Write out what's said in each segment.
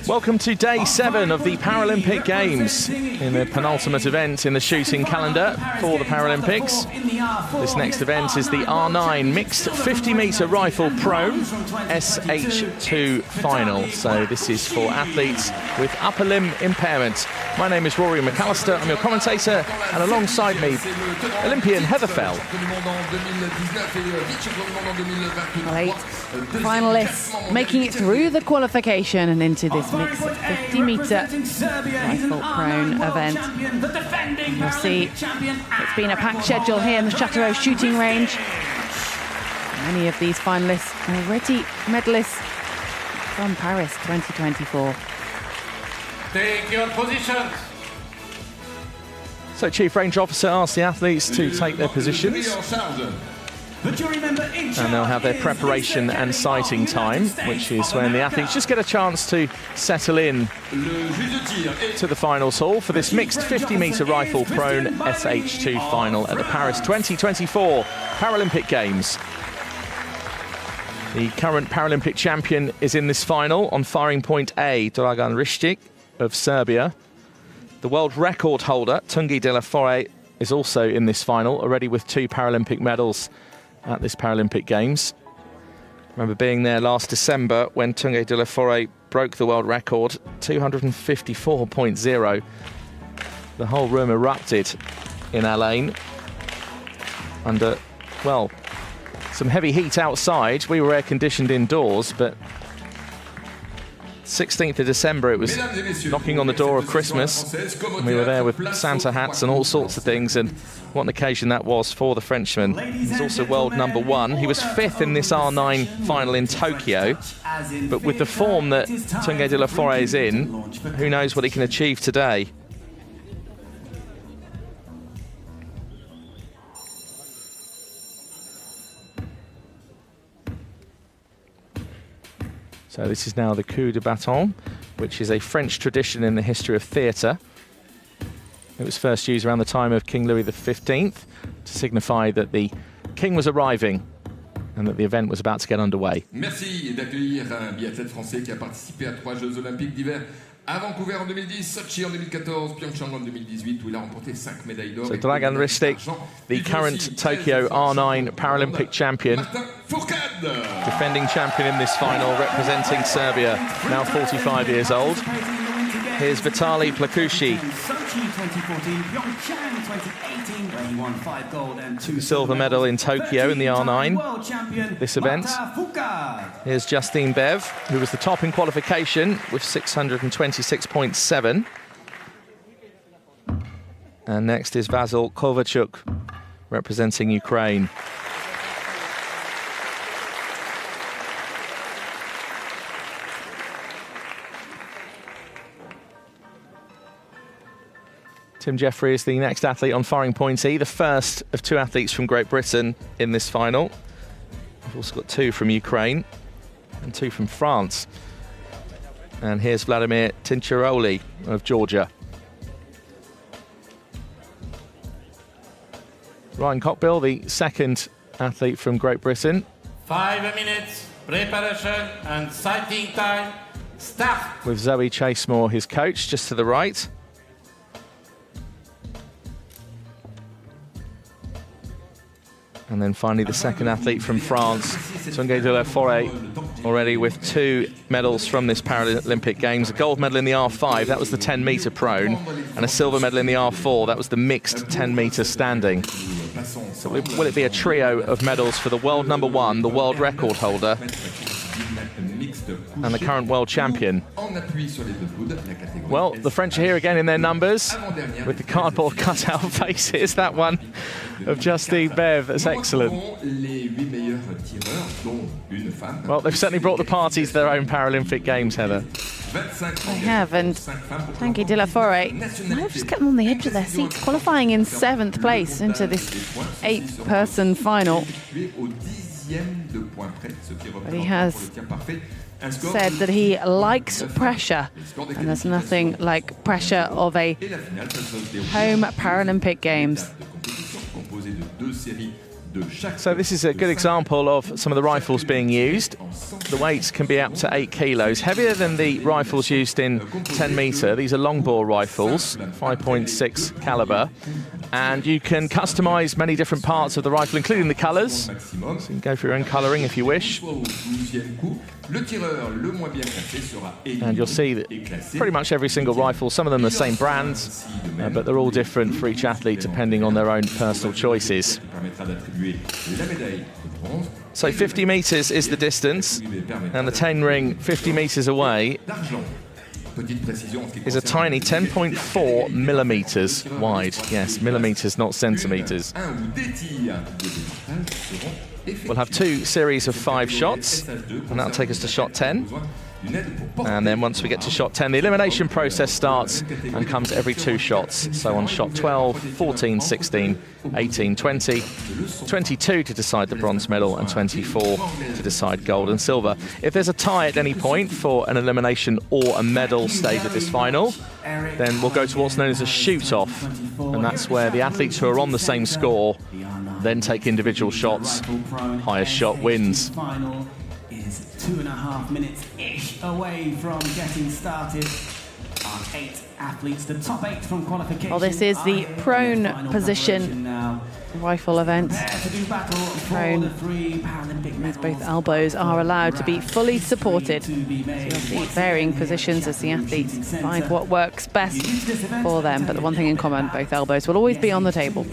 Welcome to day 7 of the Paralympic Games, in the penultimate event in the shooting calendar for the Paralympics. This next event is the R9 mixed 50-metre rifle prone SH2 final. So this is for athletes with upper limb impairment. My name is Rory McAllister, I'm your commentator, and alongside me, Olympian Heather Fell. 8 finalists making it through the qualification and into this mixed 50-metre rifle prone event. You'll see it's been a packed schedule here in the Chateau shooting range. Many of these finalists already medalists from Paris 2024. Take your positions. So Chief Range Officer asked the athletes to take their positions. And they'll have their preparation and sighting time, which is when the athletes just get a chance to settle in to the finals hall for this mixed 50-metre rifle prone SH2 final at the Paris 2024 Paralympic Games. The current Paralympic champion is in this final on firing point A, Dragan Ristic of Serbia. The world record holder, Tungi de la Forêt, is also in this final, already with 2 Paralympic medals at this Paralympic Games. Remember being there last December when Tungi de la Forêt broke the world record, 254.0. The whole room erupted in Alain under, well, some heavy heat outside. We were air-conditioned indoors, but 16th of December, it was knocking on the door of Christmas. And we were there with Santa hats and all sorts of things, and what an occasion that was for the Frenchman. He's also world #1. He was 5th in this R9 final in Tokyo, but with the form that Tungi de la Forêt is in, who knows what he can achieve today. So this is now the coup de bâton, which is a French tradition in the history of theatre. It was first used around the time of King Louis XV to signify that the king was arriving and that the event was about to get underway. Merci d'accueillir un biathlète français qui a participé à 3 Jeux Olympiques d'hiver à Vancouver en 2010, Sochi en 2014, Pyeongchang en 2018, où il a remporté 5 médailles d'or. So Dragan Ristic, the current Tokyo R9 Paralympic champion, defending champion in this final, representing Serbia, now 45 years old. Here's Vitaly Plakushi. 2 silver medal in Tokyo in the R9, this event. Here's Justine Bev, who was the top in qualification with 626.7. And next is Vasyl Kovalchuk, representing Ukraine. Tim Jeffrey is the next athlete on firing point E, the first of 2 athletes from Great Britain in this final. We've also got 2 from Ukraine and 2 from France. And here's Vladimir Tincharoli of Georgia. Ryan Cockbill, the second athlete from Great Britain. 5 minutes, preparation and sighting time, start. With Zoe Chasemore, his coach, just to the right. And then finally the second athlete from France, Tungi de la Forêt, already with 2 medals from this Paralympic Games. A gold medal in the R5, that was the 10-metre prone, and a silver medal in the R4, that was the mixed 10-metre standing. So will it be a trio of medals for the world #1, the world record holder, and the current world champion? Well, the French are here again in their numbers with the cardboard cutout faces. That one of Justine Bev, that's excellent. Well, they've certainly brought the party to their own Paralympic Games, Heather. They have, and Tungi de la Forêt might have just kept them on the edge of their seats, qualifying in 7th place into this 8-person final. But he has said that he likes pressure, and there's nothing like pressure of a home Paralympic Games. So this is a good example of some of the rifles being used. The weights can be up to 8 kilos, heavier than the rifles used in 10 metre. These are longbore rifles, 5.6 caliber, and you can customise many different parts of the rifle, including the colours. So you can go for your own colouring if you wish. And you'll see that pretty much every single rifle, some of them are the same brands, but they're all different for each athlete depending on their own personal choices. So 50 metres is the distance, and the 10 ring 50 metres away is a tiny 10.4 millimetres wide. Yes, millimetres, not centimetres. We'll have 2 series of 5 shots, and that'll take us to shot 10. And then once we get to shot 10, the elimination process starts and comes every 2 shots. So on shot 12, 14, 16, 18, 20, 22 to decide the bronze medal, and 24 to decide gold and silver. If there's a tie at any point for an elimination or a medal stage at this final, then we'll go to what's known as a shoot-off, and that's where the athletes who are on the same score then take individual shots. Highest shot wins. 2.5 minutes-ish away from getting started. Our 8 athletes, the top 8 from qualification. Well, this is the prone position rifle event. Prone means both elbows are allowed to be fully supported. So you'll see varying positions as the athletes find what works best for them. But the one thing in common, both elbows will always be on the table.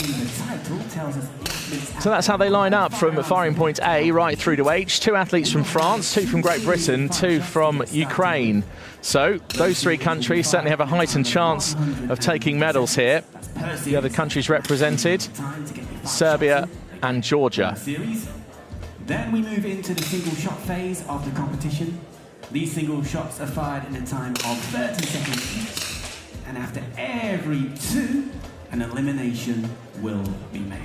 So that's how they line up from firing point A right through to H. 2 athletes from France, 2 from Great Britain, 2 from Ukraine. So those 3 countries certainly have a heightened chance of taking medals here. The other countries represented, Serbia and Georgia. Then we move into the single shot phase of the competition. These single shots are fired in a time of 30 seconds each, and after every 2, an elimination will be made.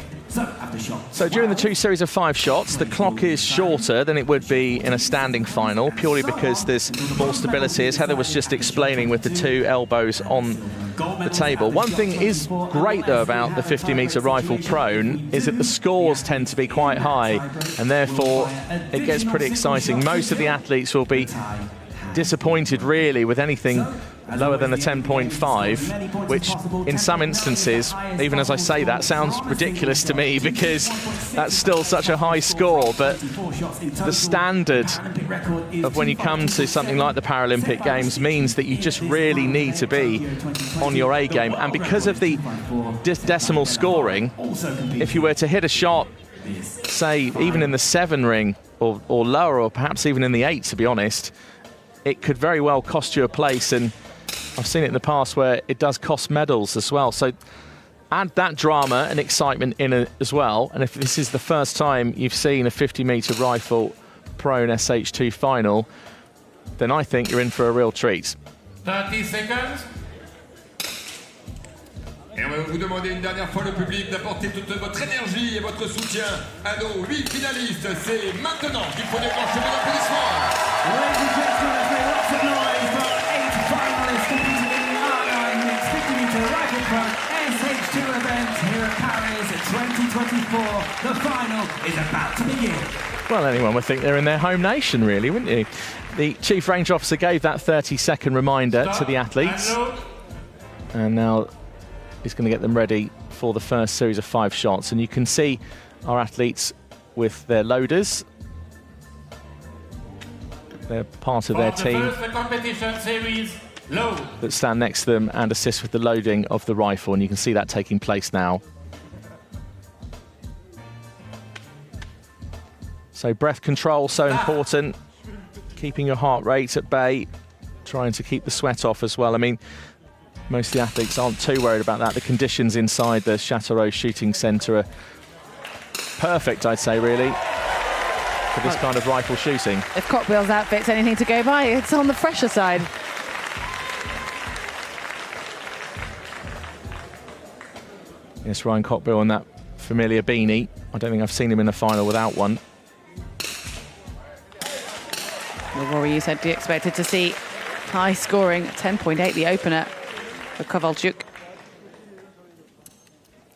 So during the 2 series of 5 shots, the clock is shorter than it would be in a standing final, purely because there's more stability, as Heather was just explaining, with the 2 elbows on the table. One thing is great, though, about the 50-metre rifle prone is that the scores tend to be quite high, and therefore it gets pretty exciting. Most of the athletes will be disappointed, really, with anything lower than a 10.5, which in some instances, even as I say that, sounds ridiculous to me because that's still such a high score. But the standard of when you come to something like the Paralympic Games means that you just really need to be on your A game. And because of the decimal scoring, if you were to hit a shot, say, even in the 7 ring or lower, or perhaps even in the 8, to be honest, it could very well cost you a place. And I've seen it in the past where it does cost medals as well. So add that drama and excitement in it as well. And if this is the first time you've seen a 50-metre rifle prone SH2 final, then I think you're in for a real treat. 30 seconds. Et on va vous demander une dernière fois, le public, d'apporter toute votre énergie et votre soutien à nos 8 finalistes. C'est maintenant qu'il faut déclencher vos applaudissements. Ladies and gentlemen, let's make lots of noise for 8 finalists competing in the R9 mixed 50-metre rifle prone SH2 event here at Paris 2024. The final is about to begin. Well, anyone would think they're in their home nation, really, wouldn't you? The Chief Range Officer gave that 30-second reminder to the athletes. And now he's going to get them ready for the first series of 5 shots. And you can see our athletes with their loaders. They're part of their team that stand next to them and assist with the loading of the rifle. And you can see that taking place now. So breath control, so important. Keeping your heart rate at bay, trying to keep the sweat off as well. I mean, most of the athletes aren't too worried about that. The conditions inside the Chateau shooting centre are perfect, I'd say, really, for this kind of rifle shooting. If Cockbill's outfit's anything to go by, it's on the fresher side. Yes, Ryan Cockbill in that familiar beanie. I don't think I've seen him in a final without one. Well, Rory, you said you expected to see high scoring, 10.8 the opener for Kovalchuk.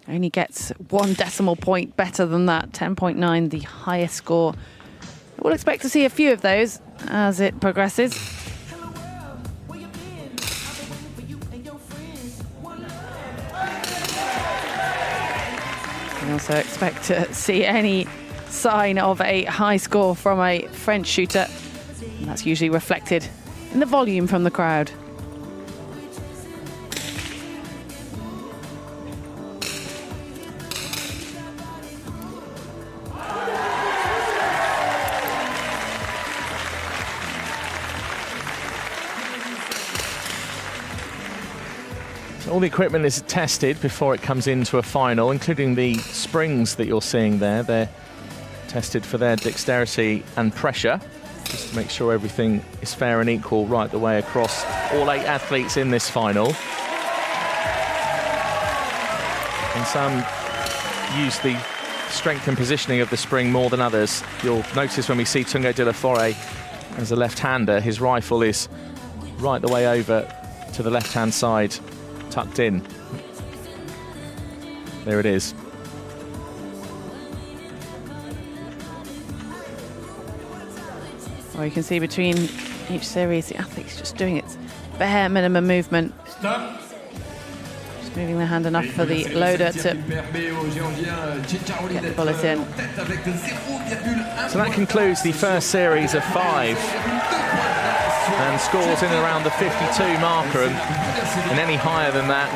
Only gets 1 decimal point better than that, 10.9, the highest score. We'll expect to see a few of those as it progresses. We also expect to see any sign of a high score from a French shooter. And that's usually reflected in the volume from the crowd. All the equipment is tested before it comes into a final, including the springs that you're seeing there. They're tested for their dexterity and pressure, just to make sure everything is fair and equal right the way across all 8 athletes in this final. And some use the strength and positioning of the spring more than others. You'll notice when we see Tungo de la Forêt as a left-hander, his rifle is right the way over to the left-hand side, tucked in. There it is. Well, you can see between each series, the athlete's just doing its bare minimum movement. Stop. Just moving the hand enough for the loader to get the bullet in. So that concludes the first series of 5. And scores in and around the 52 marker, and any higher than that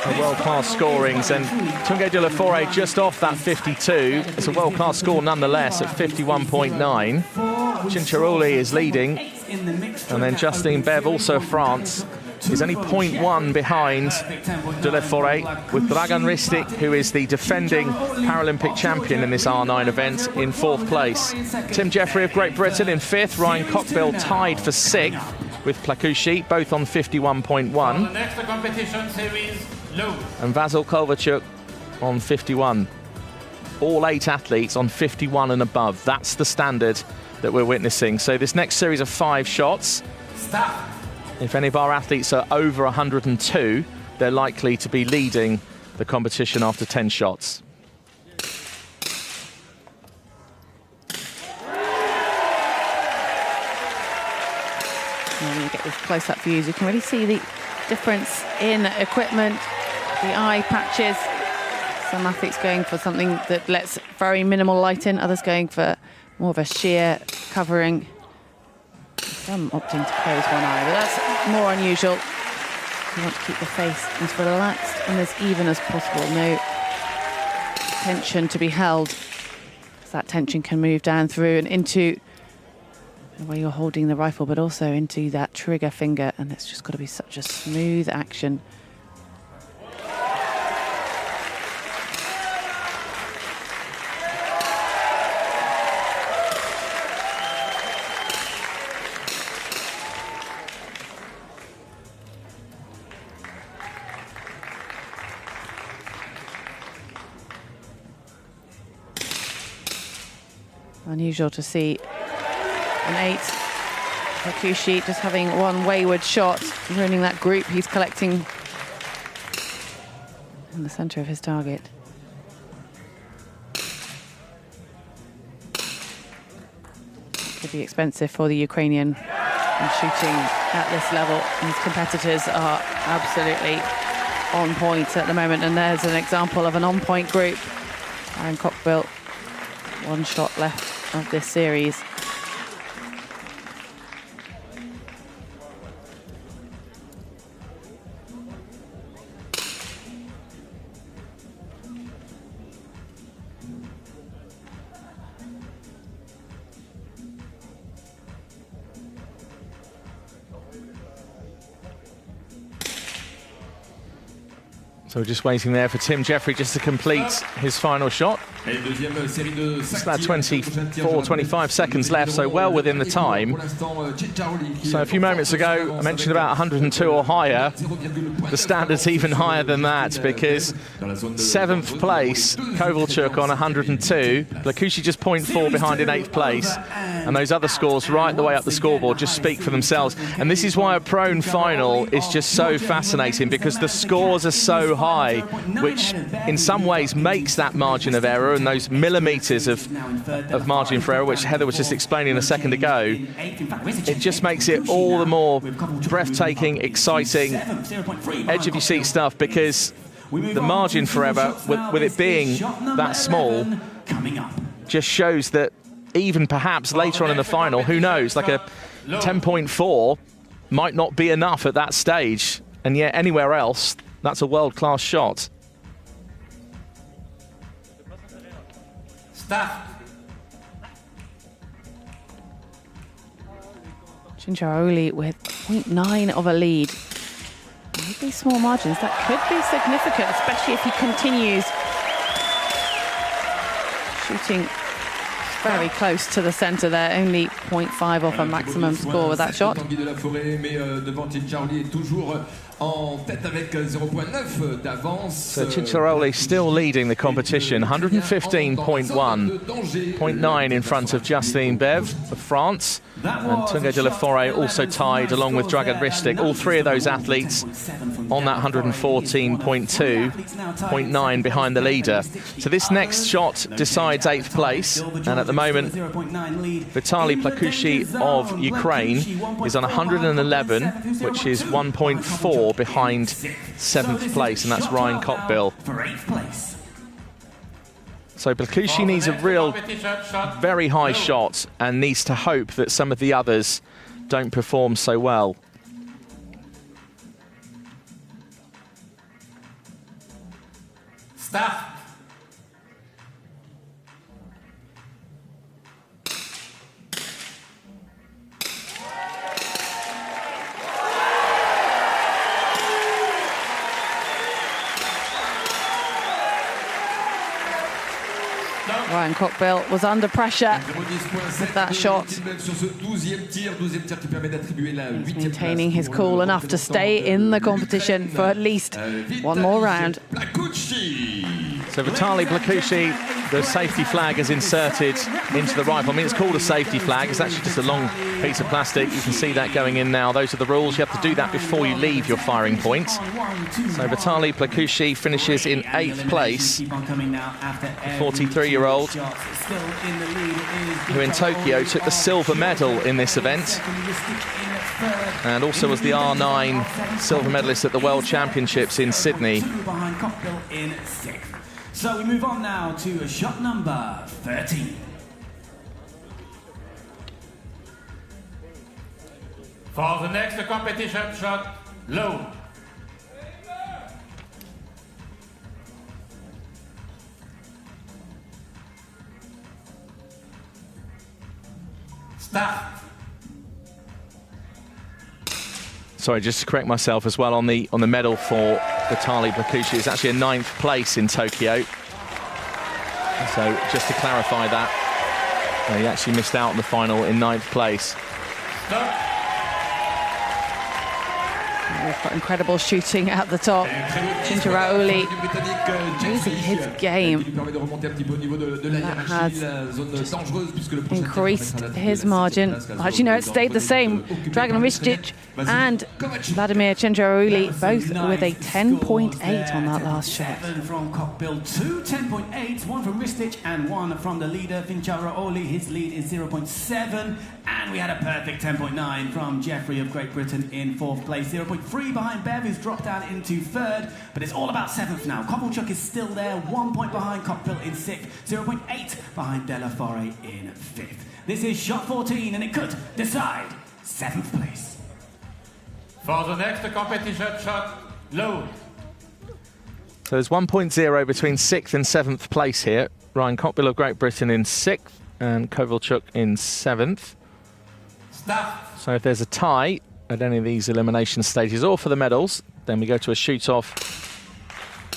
are world-class scorings. And Tungo de la Forêt just off that 52. It's a world-class score nonetheless at 51.9. Cinciaroli is leading, and then Justine Bev, also France, is only 0.1 behind de la Forêt, with Dragan Ristic, who is the defending Paralympic champion in this R9 event, in 4th place. Tim Jeffrey of Great Britain in 5th, Ryan Cockbill tied for 6th with Plakushi, both on 51.1. Next competition series low. And Vasil Kovalchuk on 51. All 8 athletes on 51 and above. That's the standard that we're witnessing. So this next series of 5 shots, Stop. if any of our athletes are over 102, they're likely to be leading the competition after 10 shots. When you get this close-up views, you can really see the difference in equipment, the eye patches. Some athletes going for something that lets very minimal light in, others going for more of a sheer covering. Some opting to close one eye, but that's more unusual. You want to keep the face as relaxed and as even as possible. No tension to be held, because that tension can move down through and into the way you're holding the rifle, but also into that trigger finger, and it's just got to be such a smooth action. Unusual to see an 8. Plakushi just having one wayward shot, ruining that group he's collecting in the center of his target. Could be expensive for the Ukrainian, and shooting at this level. His competitors are absolutely on point at the moment, and there's an example of an on-point group. Aaron Cockbill, 1 shot left of this series. So we're just waiting there for Tim Jeffrey just to complete his final shot. It's about 24, 25 seconds left, so well within the time. So a few moments ago, I mentioned about 102 or higher. The standard's even higher than that, because 7th place, Kovalchuk on 102, Blakouchy just 0.4 behind in 8th place, and those other scores right the way up the scoreboard just speak for themselves. And this is why a prone final is just so fascinating, because the scores are so high, which in some ways makes that margin of error and those millimetres of margin for error, which Heather was just explaining a second ago. It just makes it all the more breathtaking, exciting, edge of your seat stuff, because the margin for error, with it being that small, just shows that even perhaps later on in the final, who knows, like a 10.4 might not be enough at that stage, and yet anywhere else, that's a world-class shot. Cinceroli with 0.9 of a lead. With these small margins, that could be significant, especially if he continues shooting very close to the centre there, only 0.5 off a maximum score with that shot. So Cinceroli still leading the competition, 115.1, 0.9 in front of Justine Bev of France. And Tunga de la Forêt also tied along with Dragan Ristic. All three of those athletes on that 114.2, 0.9 behind the leader. So this next shot decides 8th place. And at the moment, Vitaly Blakouchy of Ukraine is on 111, which is 1.4 behind 7th place, and that's Ryan Cockbill. So Blakouchy needs a real, very high shot and needs to hope that some of the others don't perform so well. Start. Ryan Cockbill was under pressure with that shot. He's maintaining his cool enough to stay in the competition for at least one more round. So Vitaly Blakouchy, the safety flag is inserted into the rifle. I mean, it's called a safety flag. It's actually just a long piece of plastic. You can see that going in now. Those are the rules. You have to do that before you leave your firing point. So Vitaly Blakouchy finishes in 8th place. The 43-year-old who in Tokyo took the silver medal in this event, and also was the R9 silver medalist at the World Championships in Sydney. So we move on now to shot number 13. For the next competition shot, low. Start. Sorry, just to correct myself as well on the medal for Vitaly Blakouchy. It's actually a 9th place in Tokyo. So just to clarify that, he actually missed out on the final in 9th place. Stop. We've got incredible shooting at the top. Cinceroli using his game. That has increased his margin. Actually, no, it stayed the same. Dragan Ristic and Vladimir Cinceroli both with a 10.8 on that last shot. From Cockbill, 2 10.8s, one from Ristic and one from the leader, Cinceroli. His lead is 0.7. And we had a perfect 10.9 from Jeffrey of Great Britain in 4th place. 0.3 behind Bev, who's dropped down into 3rd. But it's all about 7th now. Kovalchuk is still there, 1 point behind Cockbill in 6th. 0.8 behind De La Forêt in 5th. This is shot 14, and it could decide 7th place. For the next competition shot, low. So there's 1.0 between 6th and 7th place here. Ryan Cockbill of Great Britain in 6th and Kovalchuk in 7th. Start. So if there's a tie at any of these elimination stages or for the medals, then we go to a shoot-off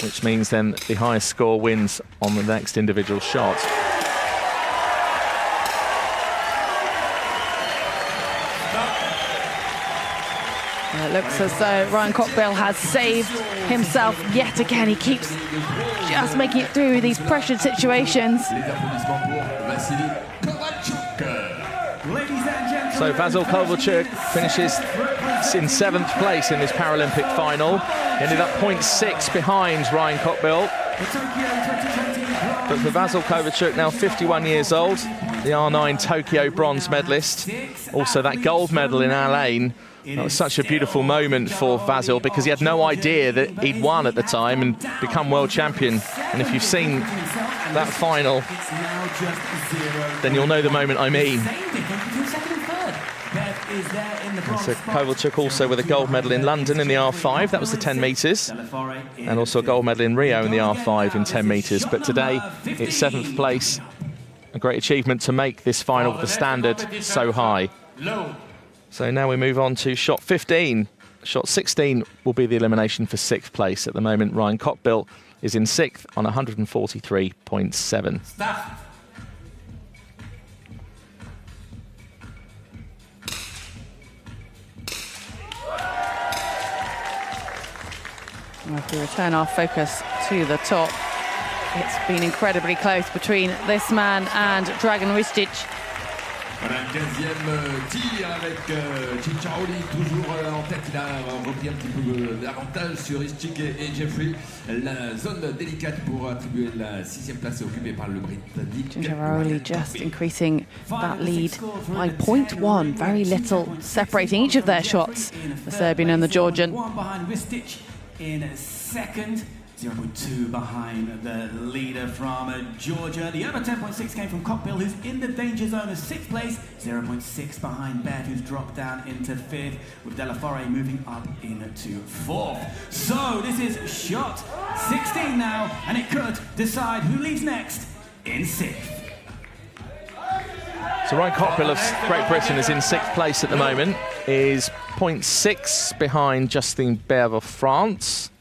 which means then the highest score wins on the next individual shot. It looks as though Ryan Cockbill has saved himself yet again. He keeps just making it through these pressured situations. So Vasyl Kovalchuk finishes in 7th place in this Paralympic final. Ended up 0.6 behind Ryan Cockbill. But for Vasyl Kovalchuk, now 51 years old, the R9 Tokyo bronze medalist, also that gold medal in Alain. That was such a beautiful moment for Vasyl because he had no idea that he'd won at the time and become world champion. And if you've seen that final, then you'll know the moment I mean. So Kovalchuk also with a gold medal in London in the R5, that was the 10 metres, and also a gold medal in Rio in the R5 in 10 metres. But today it's 7th place, a great achievement to make this final with the standard so high. So now we move on to shot 15. Shot 16 will be the elimination for 6th place. At the moment, Ryan Cockbill is in 6th on 143.7. If we return our focus to the top, it's been incredibly close between this man and Dragan Ristic. Voilà, 15e tir avec Cinciaroli toujours en tête. Il a repris un petit peu d'avantage sur Ristic et Jeffrey. La zone délicate pour attribuer la 6e place occupée par le Britannique. Cinciaroli just increasing that lead by 0.1. Very little separating each of their shots, the Serbian and the Georgian. Behind Ristic in 2nd. 0.2 behind the leader from Georgia. The other 10.6 came from Cockbill, who's in the danger zone of 6th place. 0.6 behind Bev, who's dropped down into 5th, with De La Forêt moving up into 4th. So this is shot 16 now, and it could decide who leaves next in 6th. So Ryan Cockbill of Great Britain is in 6th place at the moment, is 0.6 behind Justin Bev of France.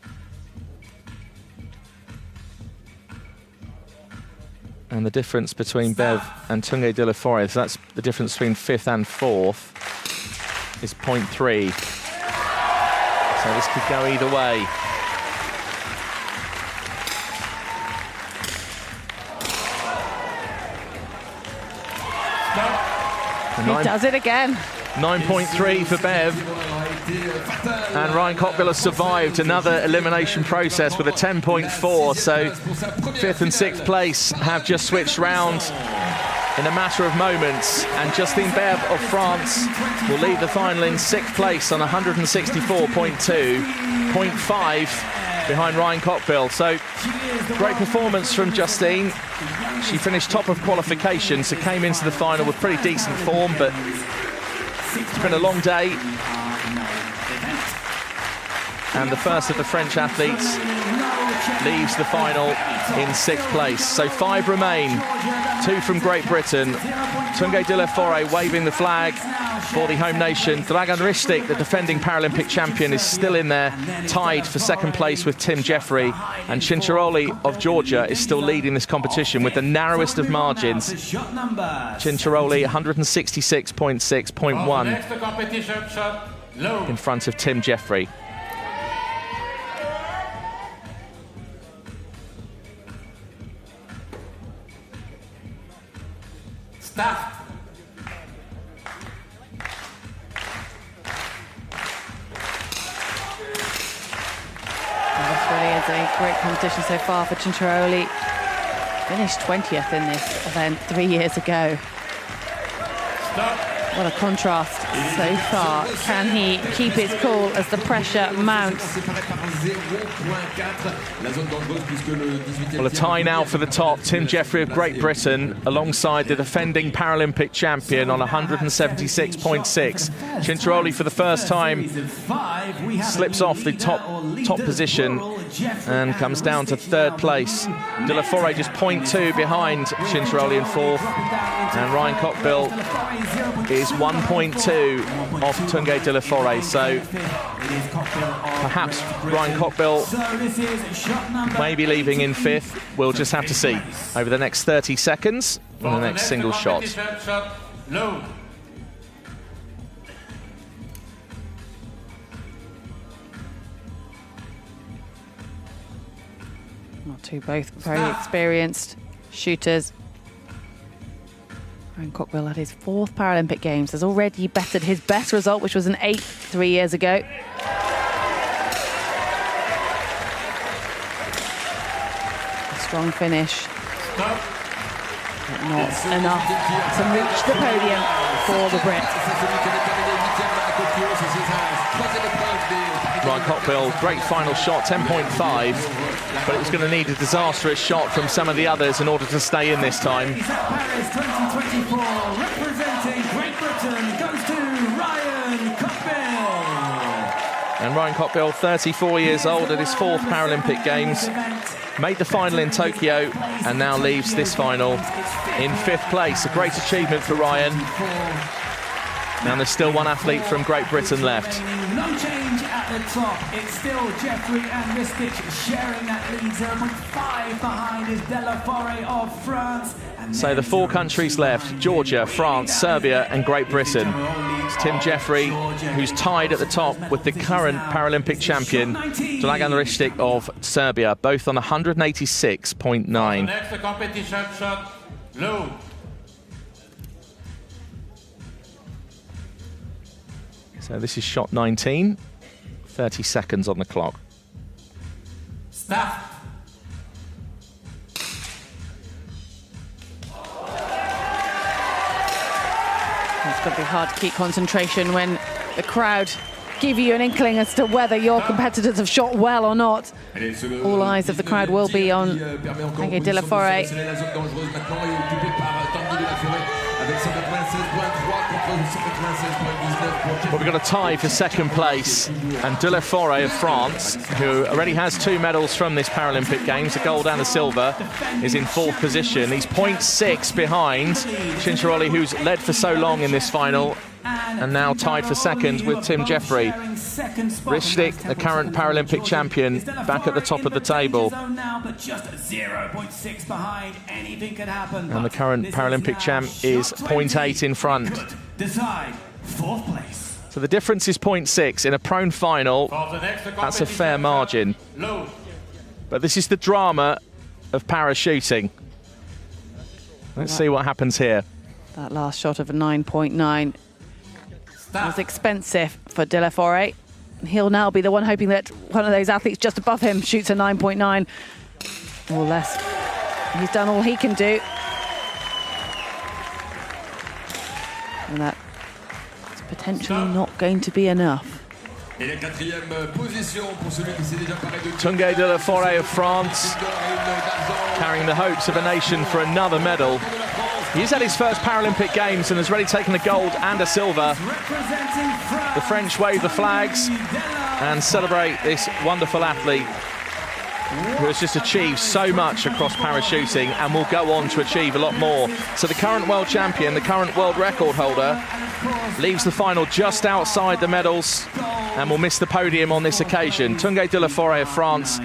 And the difference between Bev and Tanguy de la Forêt, so that's the difference between 5th and 4th, is 0.3. So this could go either way. He does it again. 9.3 for Bev. And Ryan Cockbill has survived another elimination process with a 10.4. So 5th and 6th place have just switched round in a matter of moments. And Justin Bev of France will leave the final in 6th place on 164.2, 0.5 behind Ryan Cockbill. So great performance from Justine. She finished top of qualification, so came into the final with pretty decent form, but it's been a long day. And the first of the French athletes leaves the final in 6th place. So 5 remain, 2 from Great Britain. Tanguy de la Forêt waving the flag for the home nation. Dragan Ristic, the defending Paralympic champion, is still in there, tied for 2nd place with Tim Jeffrey. And Cinciaroli of Georgia is still leading this competition with the narrowest of margins. Cinciaroli 166.6.1 in front of Tim Jeffrey. Start. This really is a great competition so far for Cinciaroli. Finished 20th in this event 3 years ago. Stop. What a contrast so far. Can he keep his cool as the pressure mounts? Well, a tie now for the top. Tim Jeffrey of Great Britain alongside the defending Paralympic champion on 176.6. Cinciaroli for the first time slips off the top position and comes down to 3rd place. De La Forêt just 0.2 behind Cinciaroli in 4th. And Ryan Cockbill is is 1.2 off Tanguy de la Forêt, so perhaps Ryan Cockbill may be leaving in 5th. We'll just have to see over the next 30 seconds in the next single shot. Load. Not two, both very experienced shooters. Ryan Cockbill at his 4th Paralympic Games has already bettered his best result, which was an 8 3 years ago. A strong finish, but not enough to reach the podium for the Brit. Ryan Cockbill, great final shot, 10.5, but it was going to need a disastrous shot from some of the others in order to stay in this time. Paris 2024, representing Great Britain, goes to Ryan Cockbill. And Ryan Cockbill, 34 years old at his 4th Paralympic Games, made the final in Tokyo and now leaves this final in 5th place. A great achievement for Ryan. Now there's still one athlete from Great Britain left. No change at the top. It's still Jeffrey and Ristich sharing that lead. 0.5 behind is De La Forêt of France. So the 4 countries left: Georgia, France, Serbia and Great Britain. It's Tim Jeffrey, who's tied at the top with the current Paralympic champion, Dragan Ristich of Serbia, both on 186.9. Next competition shot. Load. So this is shot 19, 30 seconds on the clock. Start. It's going to be hard to keep concentration when the crowd give you an inkling as to whether your competitors have shot well or not. All eyes of the crowd will be on Tanguy de la Forêt. Well, we've got a tie for 2nd place, and De La Forêt of France, who already has 2 medals from this Paralympic Games, a gold and a silver, is in 4th position. He's 0.6 behind Cinciaroli, who's led for so long in this final, and now tied for 2nd with Tim Jeffrey. Ristich, the current Paralympic champion, back at the top of the table. And the current Paralympic champ is 0.8 in front. So the difference is 0.6 in a prone final. That's a fair margin. But this is the drama of parachuting. Let's see what happens here. That last shot of a 9.9 was expensive for De La Forêt. He'll now be the one hoping that one of those athletes just above him shoots a 9.9 or less. He's done all he can do. And that's potentially not going to be enough. Tanguy de la Forêt of France, carrying the hopes of a nation for another medal. He's at his first Paralympic Games and has already taken a gold and a silver. The French wave the flags and celebrate this wonderful athlete who has just achieved so much across parachuting and will go on to achieve a lot more. So the current world champion, the current world record holder, leaves the final just outside the medals and will miss the podium on this occasion. Tanguy de la Forêt of France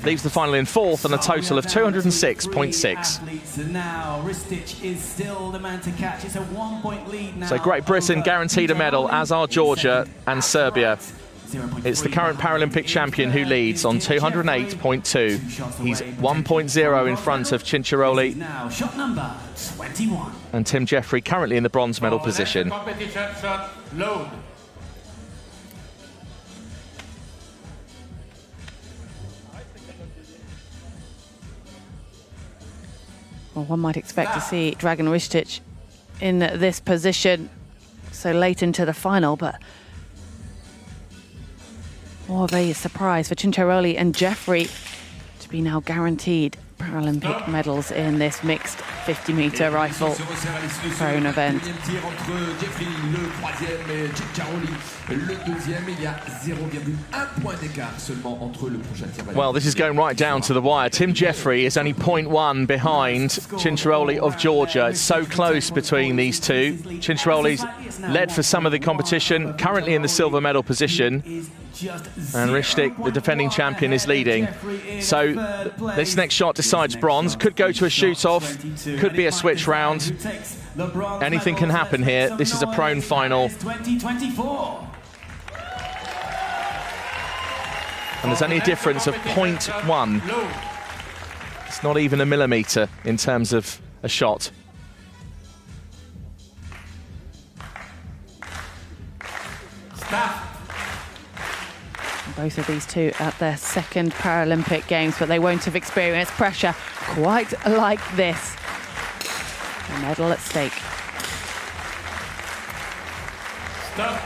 leaves the final in 4th on a total of 206.6. So Great Britain guaranteed a medal, as are Georgia and Serbia. It's the current Paralympic champion who leads on 208.2. He's 1.0 in front of Cinciaroli. And Tim Jeffrey currently in the bronze medal position. Well, one might expect to see Dragan Ristich in this position so late into the final, but more of a surprise for Cinciaroli and Jeffrey to be now guaranteed Paralympic medals in this mixed 50-meter rifle prone event. Well, this is going right down to the wire. Tim Jeffrey is only 0.1 behind Cinciaroli of Georgia. It's so close between these two. Cinciaroli's led for some of the competition, currently in the silver medal position. And Ristic, the defending champion, is leading. So this next shot decides bronze. Could go to a shoot-off, could be a switch round. Anything can happen here. This is a prone final. And there's only a difference of 0.1. It's not even a millimetre in terms of a shot. Both of these two at their second Paralympic Games, but they won't have experienced pressure quite like this. A medal at stake. Stop.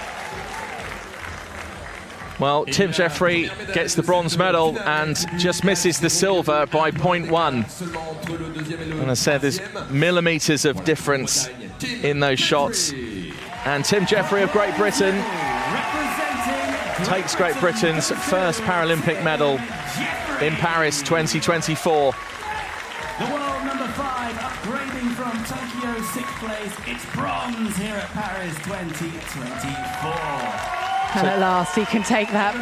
Well, Tim Jeffrey gets the bronze medal and just misses the silver by 0.1. And I said there's millimetres of difference in those shots. And Tim Jeffrey of Great Britain takes Great Britain's first Paralympic medal in Paris 2024. The world number 5 upgrading from Tokyo 6th place. It's bronze here at Paris 2024. And at last he can take that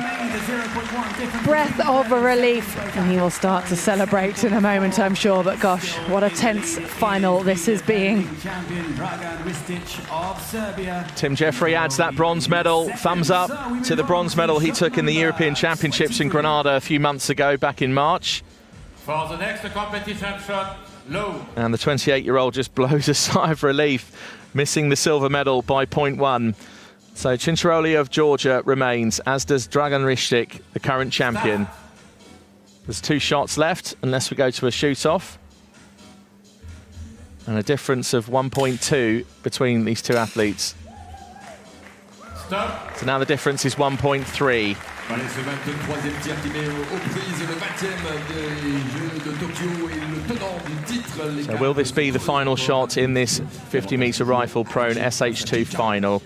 breath of a relief, and he will start to celebrate in a moment, I'm sure. But gosh, what a tense final this is being. Tim Jeffrey adds that bronze medal. Thumbs up to the bronze medal he took in the European Championships in Granada a few months ago, back in March. For the next competition shot, low. And the 28-year-old just blows a sigh of relief, missing the silver medal by 0.1. So Cinciaroli of Georgia remains, as does Dragan Ristic, the current champion. There's 2 shots left, unless we go to a shoot-off. And a difference of 1.2 between these two athletes. Stop. So now the difference is 1.3. So will this be the final shot in this 50-meter rifle prone SH2 final?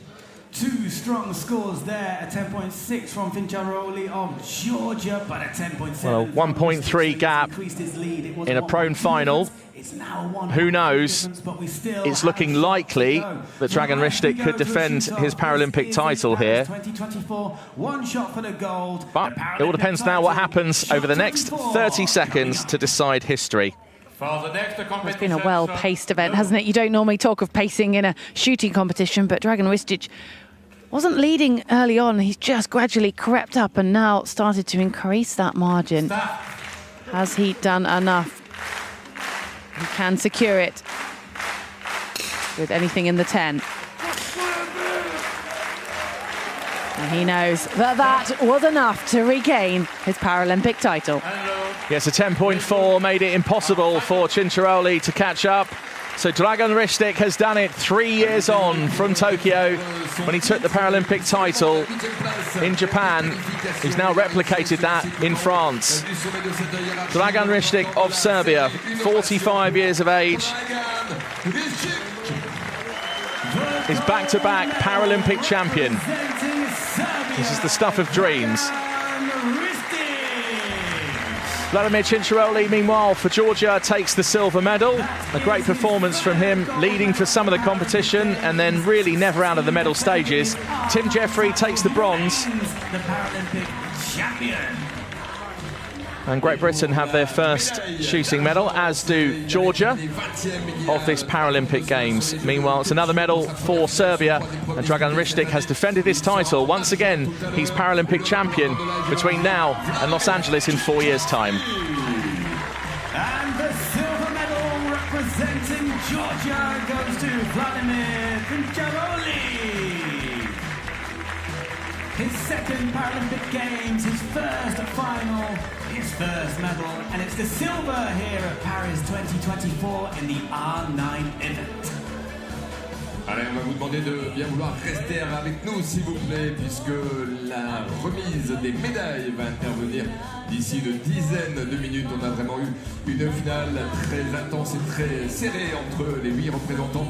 2 strong scores there, a 10.6 from Cinciaroli of Georgia, but a 10.7. Well, 1.3 gap in a prone final. Who knows? It's looking likely that Dragan Ristic could defend his Paralympic title here. But it all depends now what happens over the next 30 seconds to decide history. It's been a well-paced event, hasn't it? You don't normally talk of pacing in a shooting competition, but Dragan Ristic wasn't leading early on. He's just gradually crept up and now started to increase that margin. Has he done enough? He can secure it with anything in the 10. And he knows that that was enough to regain his Paralympic title. Yes, a 10.4 made it impossible for Cinciaroli to catch up. So Dragan Ristic has done it 3 years on from Tokyo when he took the Paralympic title in Japan. He's now replicated that in France. Dragan Ristic of Serbia, 45 years of age, is back-to-back Paralympic champion. This is the stuff of dreams. Vladimir Cinciaroli, meanwhile, for Georgia, takes the silver medal. A great performance from him, leading for some of the competition and then really never out of the medal stages. Tim Jeffrey takes the bronze. And Great Britain have their first shooting medal, as do Georgia, of this Paralympic Games. Meanwhile, it's another medal for Serbia, and Dragan Ristic has defended his title. Once again, he's Paralympic champion between now and Los Angeles in 4 years' time. And the silver medal representing Georgia goes to Vladimir Cinciaroli. His second Paralympic Games, his first final, his first medal, and it's the silver here at Paris 2024 in the R9 event. Allez, on va vous demander de bien vouloir rester avec nous, s'il vous plaît, puisque la remise des médailles va intervenir d'ici une dizaine de minutes. On a vraiment eu une finale très intense et très serrée entre les 8 représentants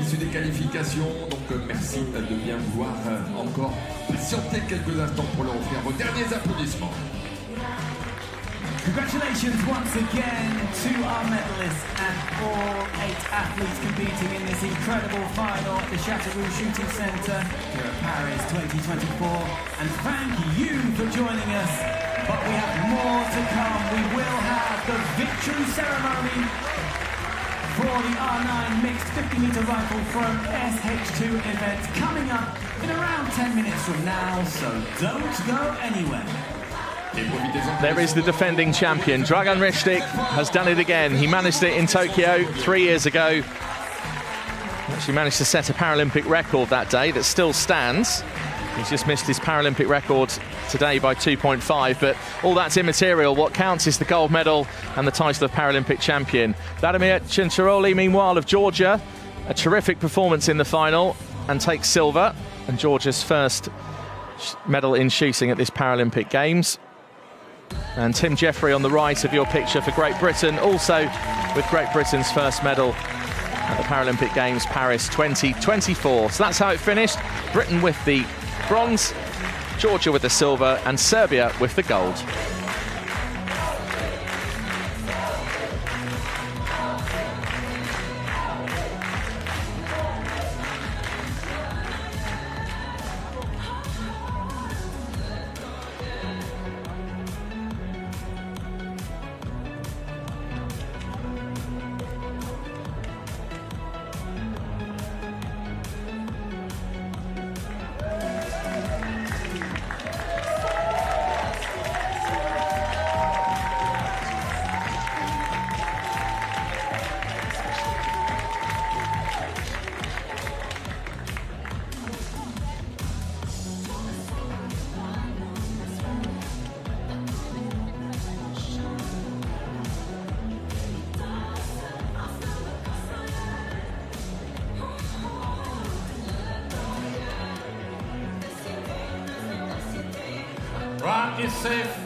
issus des qualifications. Donc merci de bien vouloir encore patienter quelques instants pour leur offrir vos derniers applaudissements. Congratulations once again to our medalists and all 8 athletes competing in this incredible final at the Chateau Shooting Centre here at Paris 2024. And thank you for joining us. But we have more to come. We will have the victory ceremony for the R9 mixed 50-metre rifle throw SH2 event coming up in around 10 minutes from now. So don't go anywhere. There is the defending champion. Dragan Ristic has done it again. He managed it in Tokyo 3 years ago. Actually managed to set a Paralympic record that day that still stands. He's just missed his Paralympic record today by 2.5, but all that's immaterial. What counts is the gold medal and the title of Paralympic champion. Vladimir Chincharoli, meanwhile, of Georgia, a terrific performance in the final and takes silver, and Georgia's first medal in shooting at this Paralympic Games. And Tim Jeffrey on the right of your picture for Great Britain, also with Great Britain's first medal at the Paralympic Games Paris 2024. So that's how it finished. Britain with the bronze, Georgia with the silver, and Serbia with the gold. Run is safe.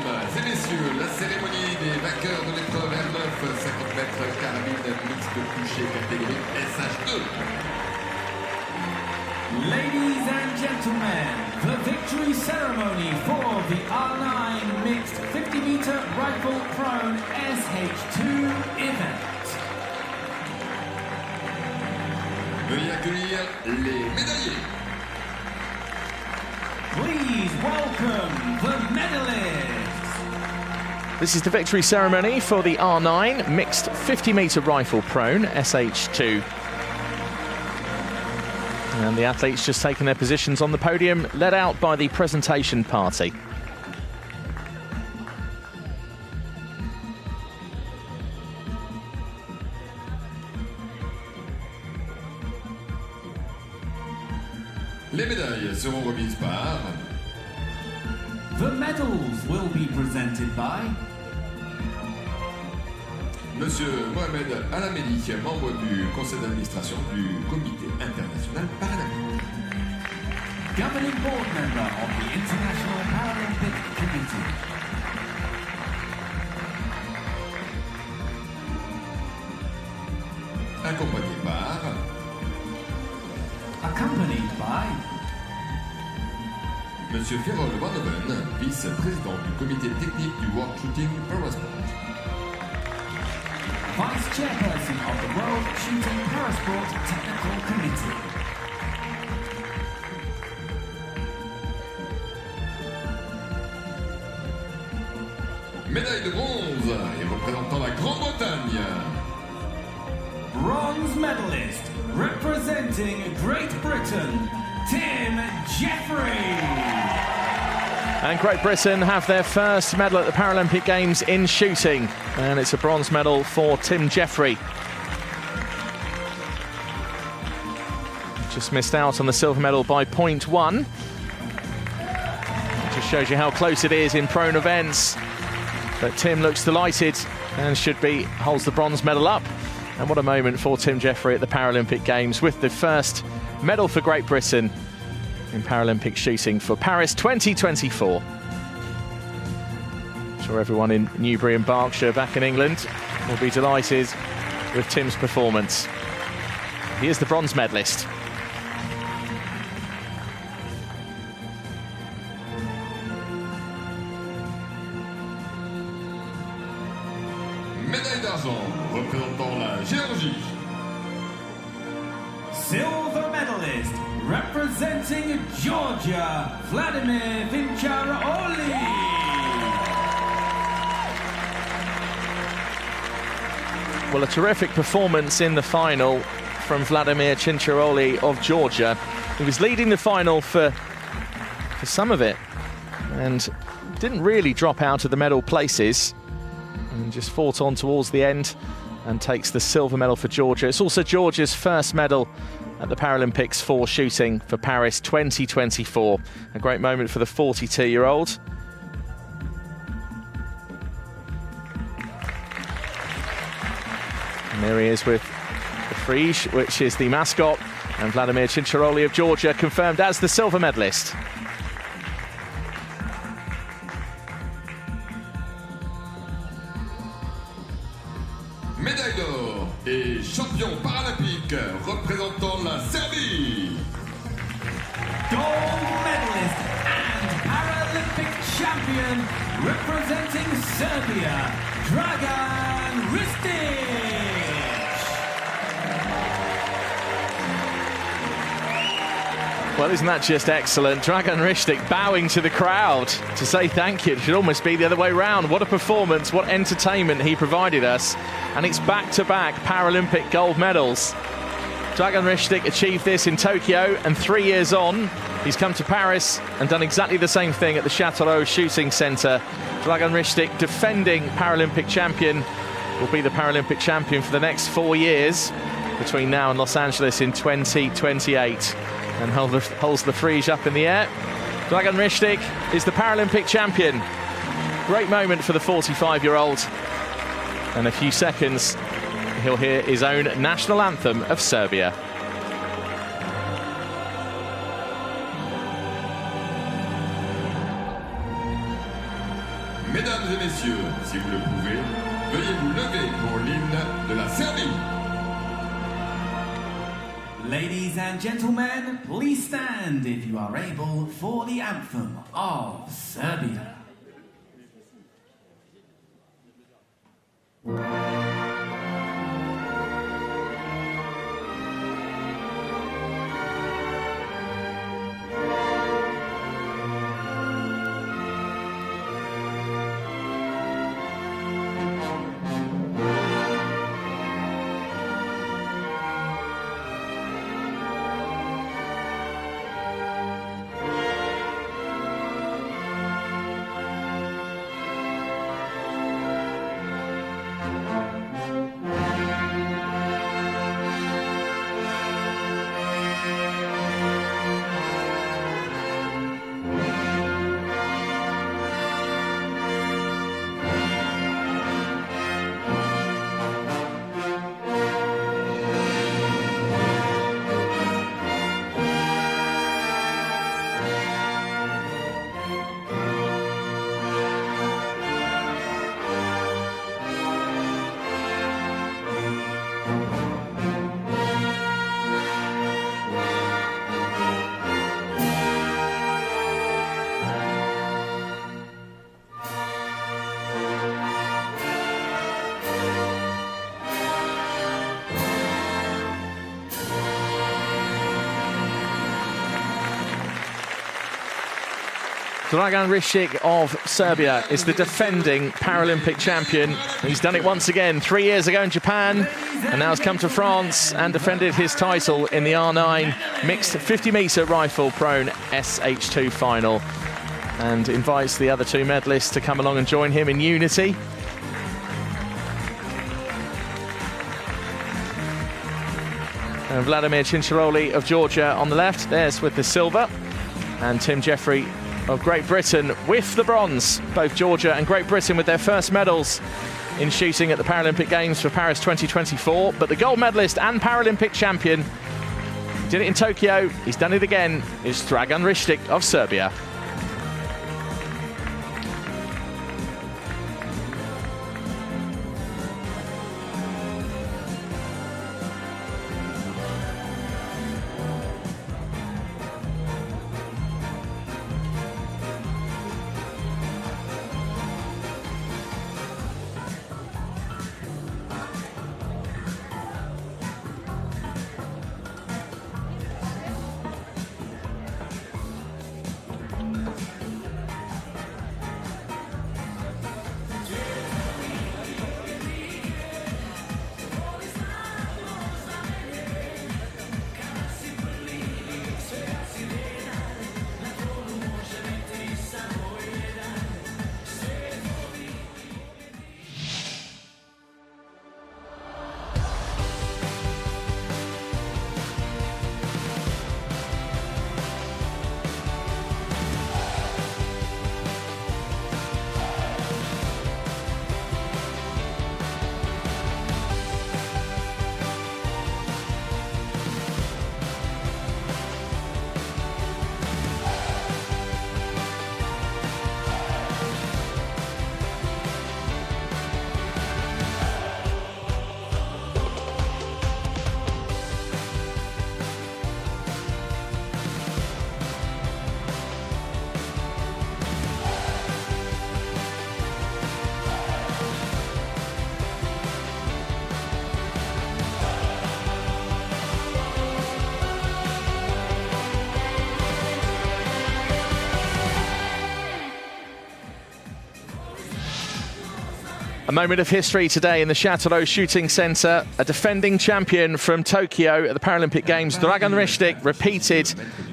et messieurs, la cérémonie des vainqueurs de l'épreuve R9, 50 mètres carabine mixte couché catégorie SH2. Ladies and gentlemen, the victory ceremony for the R9 mixed 50-meter rifle prone SH2 event. Veuillez accueillir les médaillés. Please welcome the medalists. This is the victory ceremony for the R9 mixed 50-meter rifle prone SH2. And the athletes just taking their positions on the podium, led out by the presentation party. Les médailles seront remises par... The medals will be presented by... Monsieur Mohamed Alamedi, membre du conseil d'administration du Comité international paralympique. Governing board member of the International Paralympic Committee. Accompagné par... Accompanied by... Monsieur Ferrol Van Oven, vice-président du comité technique du World Shooting Parasport. Vice Chairperson of the World Shooting Parasport Technical Committee. Médaille de bronze et représentant la Grande-Bretagne. Bronze medalist representing Great Britain, Tim Jeffrey. And Great Britain have their first medal at the Paralympic Games in shooting. And it's a bronze medal for Tim Jeffrey. Just missed out on the silver medal by 0.1. Just shows you how close it is in prone events. But Tim looks delighted and holds the bronze medal up. And what a moment for Tim Jeffrey at the Paralympic Games with the first medal for Great Britain in Paralympic shooting for Paris 2024. I'm sure everyone in Newbury and Berkshire back in England will be delighted with Tim's performance. He is the bronze medalist. Médaille d'argent représentant la Géorgie. Silver medalist representing Georgia, Vladimir Vincharaoli. Well, a terrific performance in the final from Vladimir Vincharaoli of Georgia. He was leading the final for some of it and didn't really drop out of the medal places and just fought on towards the end and takes the silver medal for Georgia. It's also Georgia's first medal at the Paralympics for shooting for Paris 2024. A great moment for the 42-year-old. And there he is with the Frige, which is the mascot, and Vladimir Vincharaoli of Georgia confirmed as the silver medalist. Médaille d'or et champion paralympique représentant la Serbie. Gold medalist and Paralympic champion representing Serbia, Dragan Ristic. Well, isn't that just excellent? Dragan Ristic bowing to the crowd to say thank you. It should almost be the other way round. What a performance, what entertainment he provided us. And it's back-to-back Paralympic gold medals. Dragan Ristic achieved this in Tokyo, and 3 years on, he's come to Paris and done exactly the same thing at the Chateau Shooting Centre. Dragan Ristic, defending Paralympic champion, will be the Paralympic champion for the next 4 years between now and Los Angeles in 2028. And holds the Frige up in the air. Dragan Ristic is the Paralympic champion. Great moment for the 45-year-old. In a few seconds, he'll hear his own national anthem of Serbia. Mesdames et messieurs, si vous le pouvez, veuillez vous lever pour l'hymne de la Serbie. Ladies and gentlemen, please stand if you are able for the anthem of Serbia. Dragan Rishik of Serbia is the defending Paralympic champion. He's done it once again 3 years ago in Japan, and now has come to France and defended his title in the R9 mixed 50-metre rifle prone SH2 final, and invites the other two medalists to come along and join him in unity. And Vladimir Cinciaroli of Georgia on the left, there's with the silver, and Tim Jeffrey of Great Britain with the bronze. Both Georgia and Great Britain with their first medals in shooting at the Paralympic Games for Paris 2024. But the gold medalist and Paralympic champion did it in Tokyo. He's done it again. Is Dragan Rishik of Serbia. A moment of history today in the Chateau Shooting Centre. A defending champion from Tokyo at the Paralympic Games, Dragan Rishik, repeated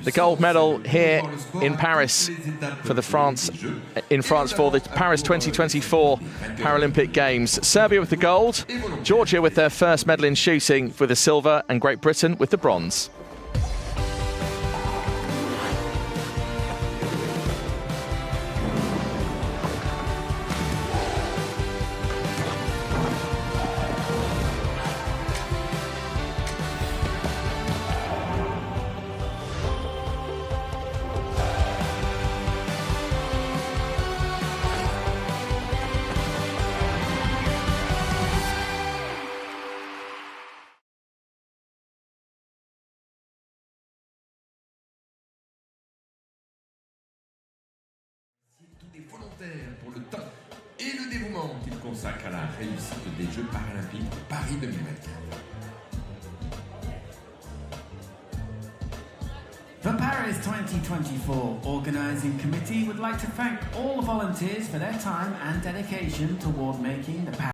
the gold medal here in Paris for France for the Paris 2024 Paralympic Games. Serbia with the gold, Georgia with their first medal in shooting with the silver, and Great Britain with the bronze. dévouement qu'il consacre à la réussite des Jeux paralympiques de Paris 2024. The Paris 2024 Organising Committee would like to thank all volunteers for their time and dedication toward making the